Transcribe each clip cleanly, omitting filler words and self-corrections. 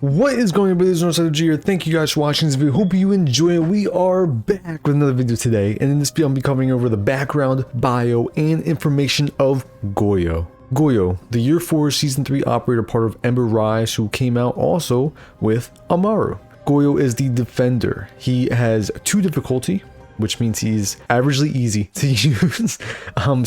What is going on, brothers and sisters here? Thank you guys for watching this video. Hope you enjoy it. We are back with another video today, and in this video I'll be covering over the background, bio, and information of Goyo. Goyo, the Year 4 Season 3 operator part of Ember Rise, who came out also with Amaru. Goyo is the defender. He has 2 difficulty, which means he's averagely easy to use,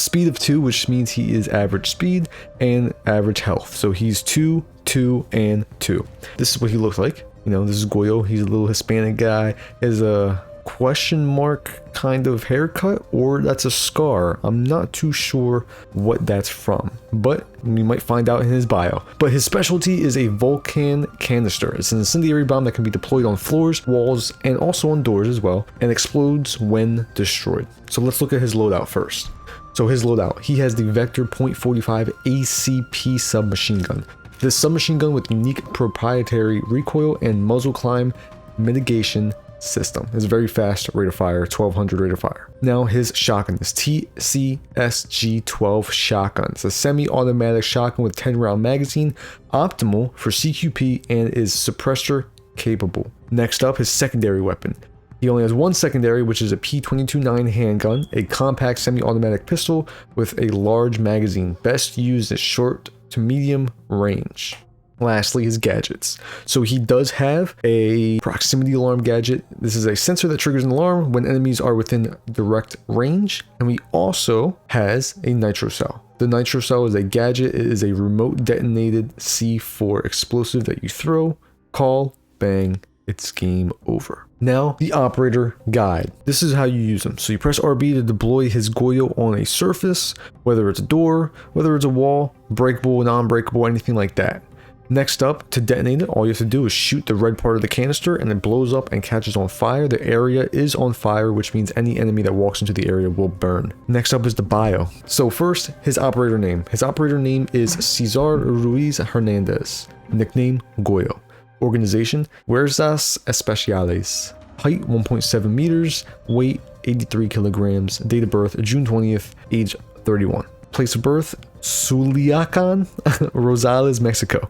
speed of 2, which means he is average speed, and average health. So he's 2, 2, and 2. This is what he looks like. You know, this is Goyo. He's a little Hispanic guy. He has a question mark kind of haircut, or that's a scar. I'm not too sure what that's from, but we might find out in his bio. But his specialty is a Vulcan canister. It's an incendiary bomb that can be deployed on floors, walls, and also on doors as well, and explodes when destroyed. So let's look at his loadout first. So his loadout, he has the Vector .45 ACP submachine gun. This submachine gun with unique proprietary recoil and muzzle climb mitigation system. It's a very fast rate of fire, 1200 rate of fire. Now his shotgun, this TCSG-12 shotgun. It's a semi-automatic shotgun with 10-round magazine, optimal for CQP, and is suppressor capable. Next up, his secondary weapon. He only has one secondary, which is a P22-9 handgun, a compact semi-automatic pistol with a large magazine, best used at short to medium range. Lastly, his gadgets. So he does have a proximity alarm gadget. This is a sensor that triggers an alarm when enemies are within direct range. And he also has a nitro cell. The nitro cell is a gadget. It is a remote detonated C4 explosive that you throw, call, bang, it's game over. Now, the operator guide. This is how you use them. So you press RB to deploy his Goyo on a surface, whether it's a door, whether it's a wall, breakable, non-breakable, anything like that. Next up, to detonate it, all you have to do is shoot the red part of the canister and it blows up and catches on fire. The area is on fire, which means any enemy that walks into the area will burn. Next up is the bio. So first, his operator name. His operator name is Cesar Ruiz Hernandez, nickname Goyo. Organization, Fuerzas Especiales. Height 1.7 meters, weight 83 kilograms, date of birth June 20th, age 31. Place of birth, Culiacan, Rosales, Mexico.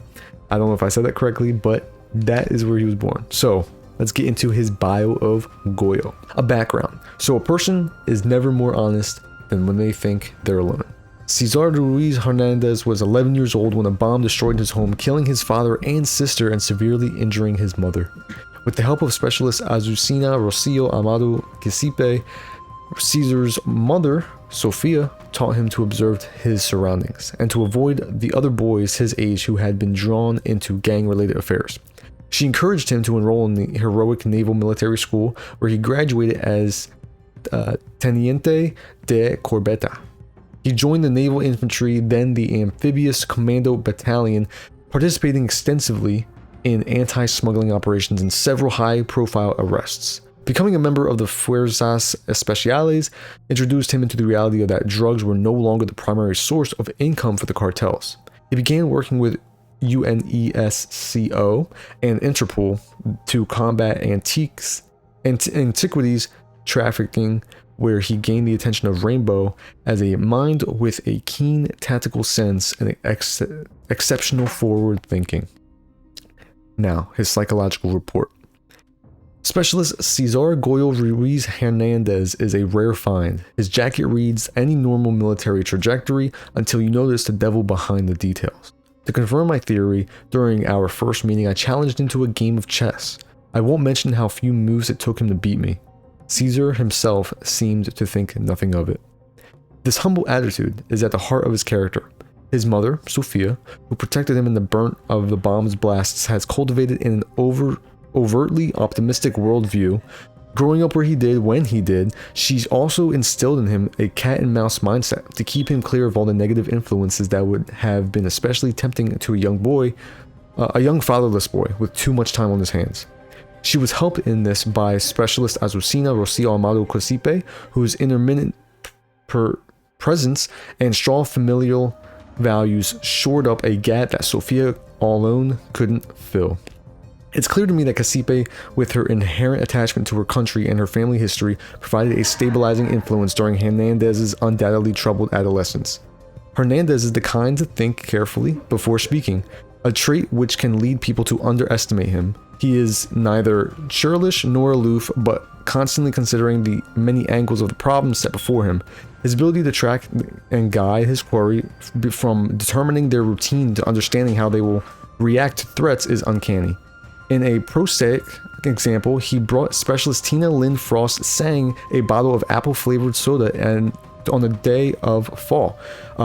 I don't know if I said that correctly, but that is where he was born. So let's get into his bio of Goyo. A background. So a person is never more honest than when they think they're alone. Cesar Ruiz Hernandez was 11 years old when a bomb destroyed his home, killing his father and sister and severely injuring his mother. With the help of specialist Azucena Rocio Amado Quisipe, Cesar's mother, Sofia, taught him to observe his surroundings and to avoid the other boys his age who had been drawn into gang-related affairs. She encouraged him to enroll in the heroic naval military school, where he graduated as Teniente de Corbeta. He joined the naval infantry, then the amphibious commando battalion, participating extensively in anti-smuggling operations and several high-profile arrests. Becoming a member of the Fuerzas Especiales introduced him into the reality of that drugs were no longer the primary source of income for the cartels. He began working with UNESCO and Interpol to combat antiquities trafficking, where he gained the attention of Rainbow as a mind with a keen tactical sense and exceptional forward thinking. Now, his psychological report. Specialist Cesar Goyo Ruiz Hernandez is a rare find. His jacket reads any normal military trajectory until you notice the devil behind the details. To confirm my theory, during our first meeting I challenged him to a game of chess. I won't mention how few moves it took him to beat me. Cesar himself seemed to think nothing of it. This humble attitude is at the heart of his character. His mother, Sofia, who protected him in the burnt of the bomb's blasts, has cultivated an overtly optimistic worldview. Growing up where he did, when he did, she's also instilled in him a cat and mouse mindset to keep him clear of all the negative influences that would have been especially tempting to a young fatherless boy with too much time on his hands. She was helped in this by specialist Azucena Rocio Amado Quisipe, whose intermittent presence and strong familial values shored up a gap that Sofia alone couldn't fill. It's clear to me that Quisipe, with her inherent attachment to her country and her family history, provided a stabilizing influence during Hernandez's undoubtedly troubled adolescence. Hernandez is the kind to think carefully before speaking, a trait which can lead people to underestimate him. He is neither churlish nor aloof, but constantly considering the many angles of the problem set before him. His ability to track and guide his quarry from determining their routine to understanding how they will react to threats is uncanny. In a prosaic example, he brought specialist Tina Lynn Frost sang a bottle of apple-flavored soda and on the day of fall,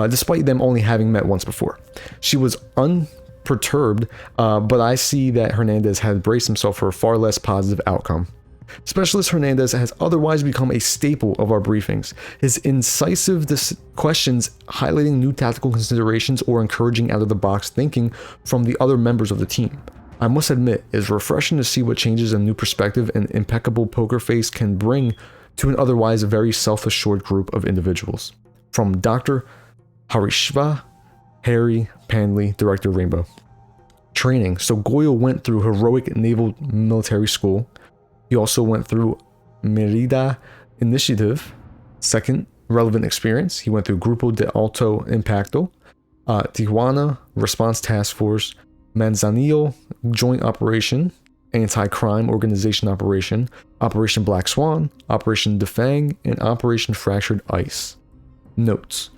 despite them only having met once before. She was unperturbed, but I see that Hernandez had braced himself for a far less positive outcome. Specialist Hernandez has otherwise become a staple of our briefings. His incisive questions highlighting new tactical considerations or encouraging out-of-the-box thinking from the other members of the team. I must admit, it's refreshing to see what changes a new perspective and impeccable poker face can bring to an otherwise very self-assured group of individuals. From Dr. Harishva Harry Panley, Director of Rainbow. Training. So Goyo went through heroic naval military school. He also went through Merida Initiative, second relevant experience. He went through Grupo de Alto Impacto, Tijuana Response Task Force, Manzanillo Joint Operation, Anti-Crime Organization Operation, Operation Black Swan, Operation Defang, and Operation Fractured Ice. Notes.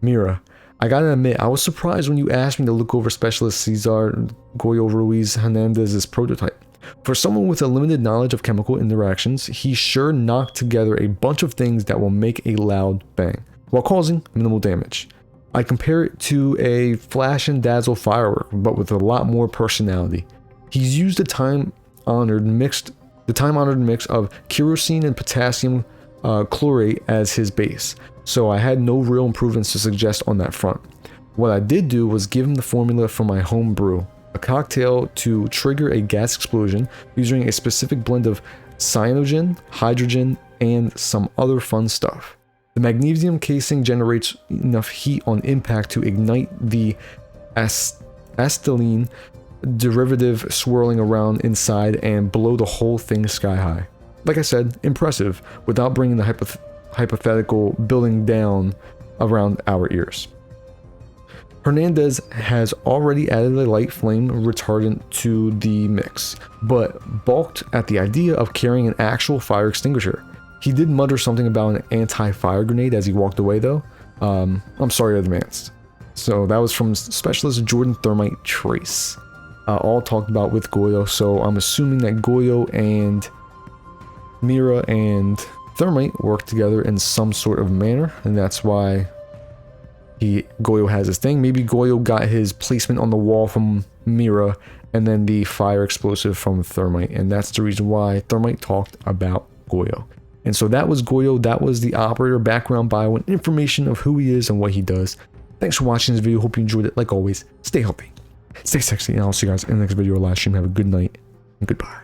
Mira. I gotta admit, I was surprised when you asked me to look over Specialist Cesar Goyo Ruiz Hernandez's prototype. For someone with a limited knowledge of chemical interactions, he sure knocked together a bunch of things that will make a loud bang, while causing minimal damage. I compare it to a flash and dazzle firework, but with a lot more personality. He's used the time-honored mix of kerosene and potassium chlorate as his base, so I had no real improvements to suggest on that front. What I did do was give him the formula for my home brew, a cocktail to trigger a gas explosion using a specific blend of cyanogen, hydrogen, and some other fun stuff. The magnesium casing generates enough heat on impact to ignite the acetylene derivative swirling around inside and blow the whole thing sky high. Like I said, impressive, without bringing the hypothetical building down around our ears. Hernandez has already added a light flame retardant to the mix, but balked at the idea of carrying an actual fire extinguisher. He did mutter something about an anti-fire grenade as he walked away though. I'm sorry in advance. So that was from Specialist Jordan Thermite Trace. All talked about with Goyo, so I'm assuming that Goyo and Mira and Thermite work together in some sort of manner, and that's why Goyo has his thing. Maybe Goyo got his placement on the wall from Mira and then the fire explosive from Thermite, and that's the reason why Thermite talked about Goyo. And so that was Goyo. That was the operator background bio and information of who he is and what he does. Thanks for watching this video. Hope you enjoyed it. Like always, stay healthy, stay sexy, and I'll see you guys in the next video or live stream. Have a good night and goodbye.